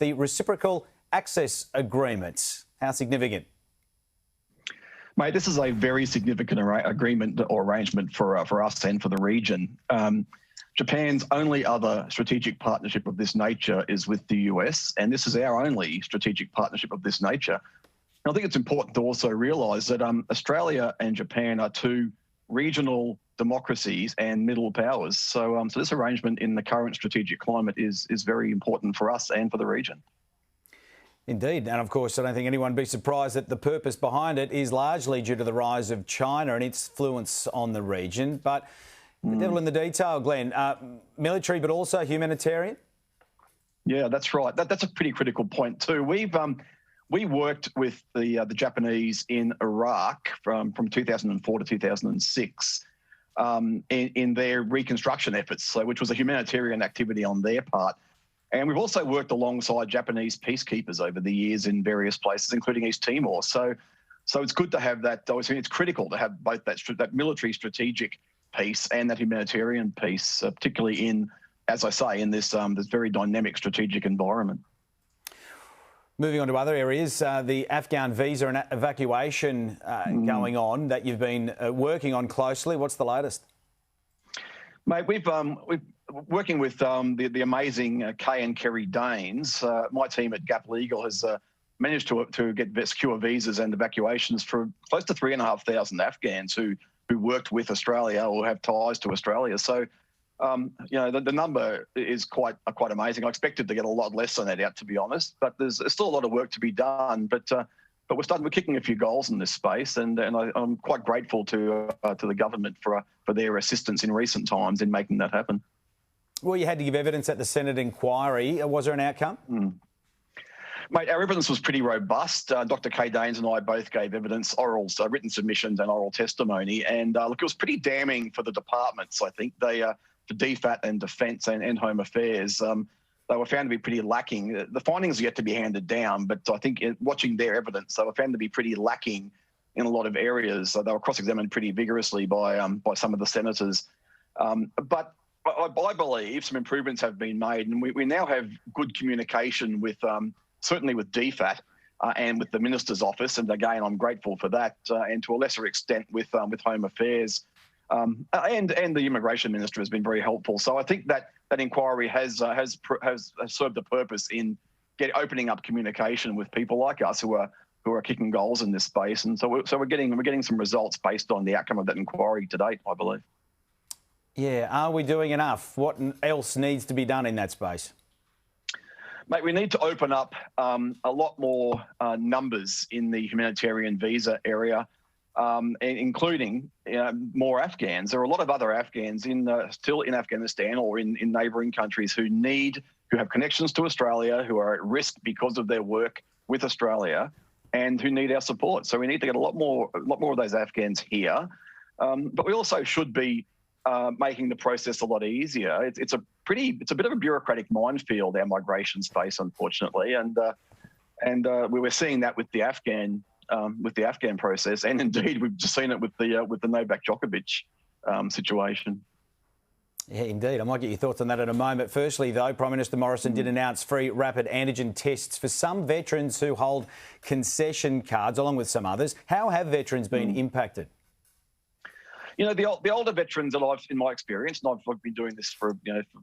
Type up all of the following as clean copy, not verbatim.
the reciprocal access agreement. How significant? Mate, this is a very significant agreement or arrangement for us and for the region. Japan's only other strategic partnership of this nature is with the US, and this is our only strategic partnership of this nature. And I think it's important to also realise that Australia and Japan are two regional democracies and middle powers. So this arrangement in the current strategic climate is very important for us and for the region. Indeed. And of course, I don't think anyone would be surprised that the purpose behind it is largely due to the rise of China and its influence on the region. But the devil in the detail, Glenn. Military, but also humanitarian? Yeah, that's right. That's a pretty critical point too. We worked with the Japanese in Iraq from 2004 to 2006 in their reconstruction efforts, which was a humanitarian activity on their part. And we've also worked alongside Japanese peacekeepers over the years in various places, including East Timor. So it's good to have that. It's critical to have both that military strategic piece and that humanitarian piece, particularly in, as I say, in this very dynamic strategic environment. Moving on to other areas, the Afghan visa and evacuation going on that you've been working on closely. What's the latest? Mate, we've working with the amazing Kay and Kerry Danes. My team at Gap Legal has managed to get secure visas and evacuations for close to 3,500 Afghans who worked with Australia or have ties to Australia. So, the number is quite amazing. I expected to get a lot less than that out, to be honest, but there's still a lot of work to be done. But we're kicking a few goals in this space, and I'm quite grateful to the government for their assistance in recent times in making that happen. Well, you had to give evidence at the Senate inquiry. Was there an outcome? Mate, our evidence was pretty robust. Dr. Kay Danes and I both gave evidence, written submissions and oral testimony. And look, it was pretty damning for the departments, I think. The DFAT and Defence and Home Affairs, they were found to be pretty lacking. The findings are yet to be handed down, but I think watching their evidence, they were found to be pretty lacking in a lot of areas. They were cross-examined pretty vigorously by some of the senators. But I believe some improvements have been made, and we now have good communication with certainly with DFAT and with the Minister's Office, and again, I'm grateful for that, and to a lesser extent with Home Affairs, and the Immigration Minister has been very helpful. So I think that inquiry has served a purpose in opening up communication with people like us who are kicking goals in this space, and so we're getting some results based on the outcome of that inquiry to date, I believe. Yeah, are we doing enough? What else needs to be done in that space? Mate, we need to open up a lot more numbers in the humanitarian visa area, including more Afghans. There are a lot of other Afghans still in Afghanistan or in neighbouring countries who have connections to Australia, who are at risk because of their work with Australia, and who need our support. So we need to get a lot more of those Afghans here. But we also should be making the process a lot easier. It's a bit of a bureaucratic minefield, our migration space, unfortunately, and we were seeing that with the Afghan process, and indeed we've just seen it with the Novak Djokovic situation. Yeah, indeed. I might get your thoughts on that in a moment. Firstly, though, Prime Minister Morrison did announce free rapid antigen tests for some veterans who hold concession cards, along with some others. How have veterans been impacted? The older veterans that in my experience, and I've been doing this for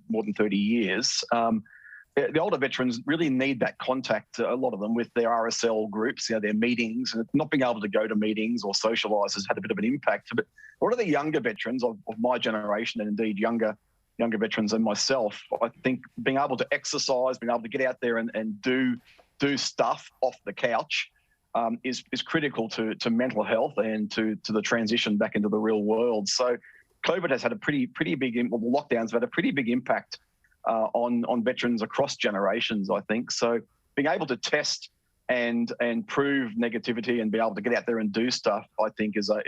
more than 30 years, the older veterans really need that contact, a lot of them, with their RSL groups, their meetings, and not being able to go to meetings or socialise has had a bit of an impact. But what are the younger veterans of my generation, and indeed younger veterans and myself, I think being able to exercise, being able to get out there and do stuff off the couch is critical to mental health and to the transition back into the real world. So COVID has had a pretty big, lockdowns have had a pretty big impact on veterans across generations, I think. So being able to test and prove negativity and be able to get out there and do stuff, I think is a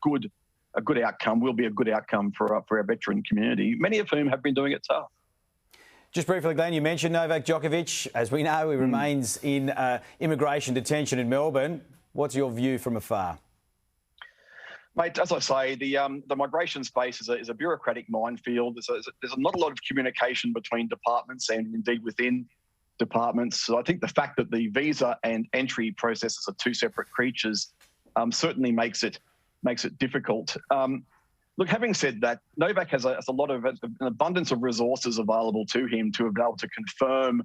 good outcome, will be a good outcome for our veteran community, many of whom have been doing it tough. Just briefly, Glenn, you mentioned Novak Djokovic. As we know, he remains in immigration detention in Melbourne. What's your view from afar? Mate, as I say, the migration space is a bureaucratic minefield. There's not a lot of communication between departments and indeed within departments. So I think the fact that the visa and entry processes are two separate creatures certainly makes it difficult. Look, having said that, Novak has a lot of an abundance of resources available to him to be able to confirm,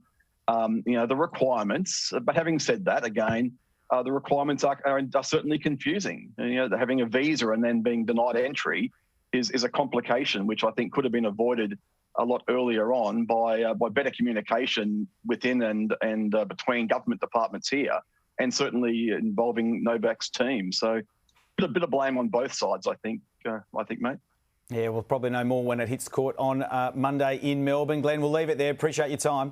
the requirements. But having said that, again, the requirements are certainly confusing. Having a visa and then being denied entry is a complication, which I think could have been avoided a lot earlier on by better communication within and between government departments here, and certainly involving Novak's team. So a bit of blame on both sides, I think, mate. Yeah, we'll probably know more when it hits court on Monday in Melbourne. Glenn, we'll leave it there. Appreciate your time.